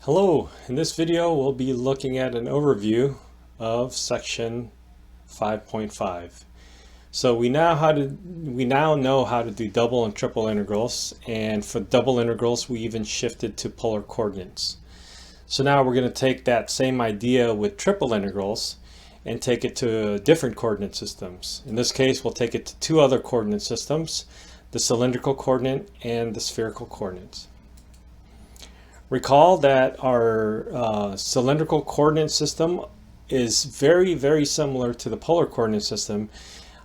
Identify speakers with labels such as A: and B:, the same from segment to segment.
A: Hello, in this video we'll be looking at an overview of section 5.5. So we now know how to do double and triple integrals, and for double integrals we even shifted to polar coordinates. So now we're going to take that same idea with triple integrals and take it to different coordinate systems. In this case we'll take it to two other coordinate systems, the cylindrical coordinate and the spherical coordinates. Recall that our cylindrical coordinate system is very similar to the polar coordinate system,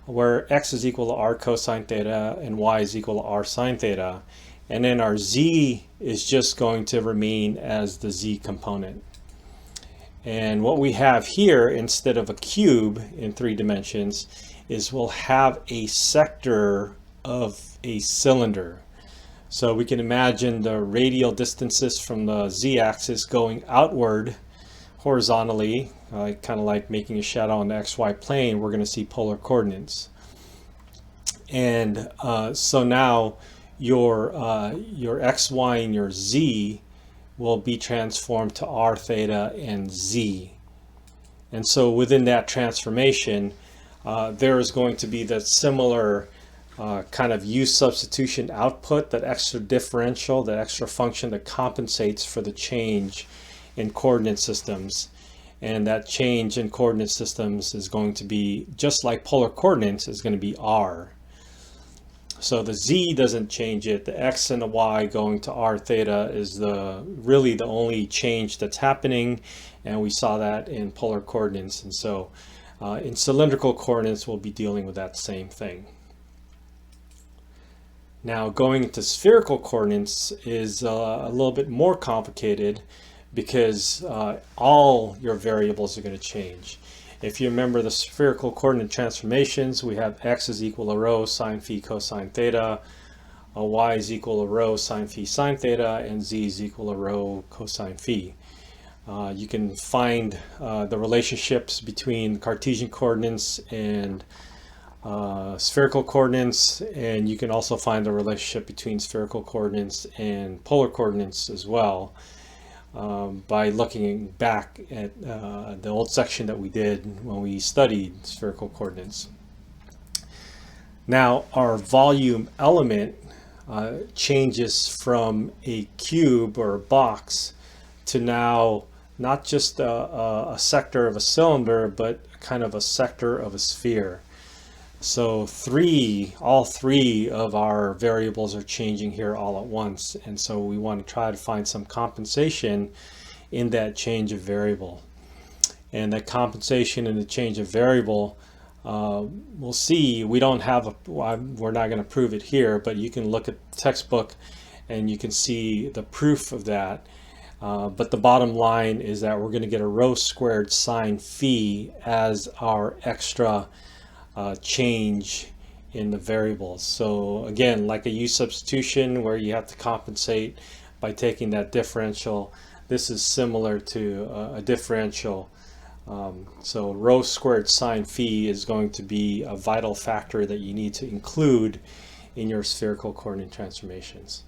A: where x is equal to r cosine theta and y is equal to r sine theta, and then our z is just going to remain as the z component. And what we have here, instead of a cube in 3 dimensions, is we'll have a sector of a cylinder. So we can imagine the radial distances from the z-axis going outward horizontally, kind of like making a shadow on the xy plane. We're going to see polar coordinates. And so now your x, y, and your z will be transformed to r, theta, and z. And so within that transformation, there is going to be that similar kind of u substitution output, that extra differential, that extra function that compensates for the change in coordinate systems. And that change in coordinate systems is going to be, just like polar coordinates, is going to be r. So the z doesn't change it. The x and the y going to r theta is really the only change that's happening, and we saw that in polar coordinates. And so in cylindrical coordinates we'll be dealing with that same thing. Now going into spherical coordinates is a little bit more complicated, because all your variables are going to change. If you remember the spherical coordinate transformations, we have x is equal to rho sine phi cosine theta, y is equal to rho sine phi sine theta, and z is equal to rho cosine phi. You can find the relationships between Cartesian coordinates and spherical coordinates, and you can also find the relationship between spherical coordinates and polar coordinates as well, by looking back at the old section that we did when we studied spherical coordinates. Now our volume element changes from a cube or a box to now not just a sector of a cylinder, but kind of a sector of a sphere. So all three of our variables are changing here all at once, and so we want to try to find some compensation in that change of variable. And that compensation in the change of variable, we'll see, we're not going to prove it here, but you can look at the textbook and you can see the proof of that. But the bottom line is that we're going to get a rho squared sine phi as our extra change in the variables. So again, like a u substitution where you have to compensate by taking that differential, this is similar to a differential. So rho squared sine phi is going to be a vital factor that you need to include in your spherical coordinate transformations.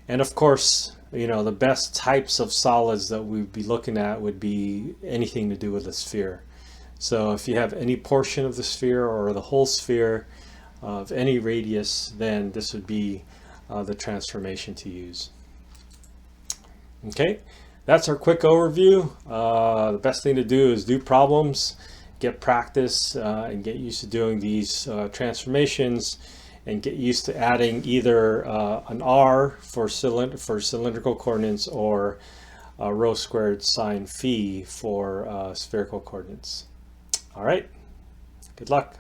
A: And of course, the best types of solids that we'd be looking at would be anything to do with a sphere. So if you have any portion of the sphere or the whole sphere of any radius, then this would be the transformation to use. Okay, that's our quick overview. The best thing to do is do problems, get practice, and get used to doing these transformations, and get used to adding either an r for cylindrical coordinates or rho squared sine phi for spherical coordinates. All right, good luck.